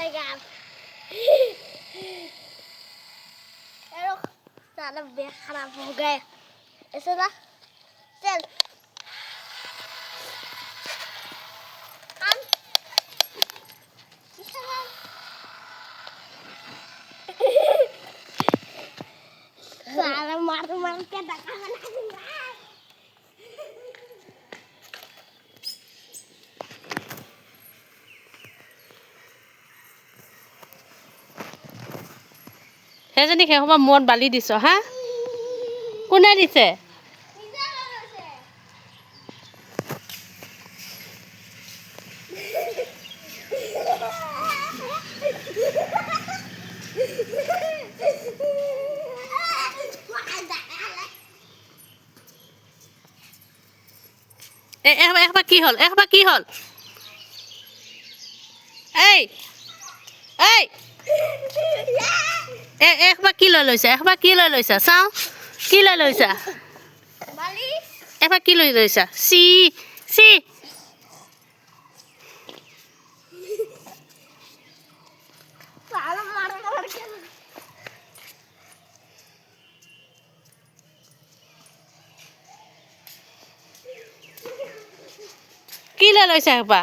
जाएगा सारा बैग खराब हो गया ऐसे ना चल सारा मार मार के धक्का बना दूंगा সেইজনী সেইসোপা মূৰত বালি দিছ হা কোনে দিছে এসোপা কি হ'ল এসোপা কি হ'ল এই এই এসোপা কি লৈ লৈছা এসোপা কি লৈ লৈছা চাওঁ কি লৈ লৈছা এসোপা কি লৈ লৈছা চি চি কি লৈ লৈছা এসোপা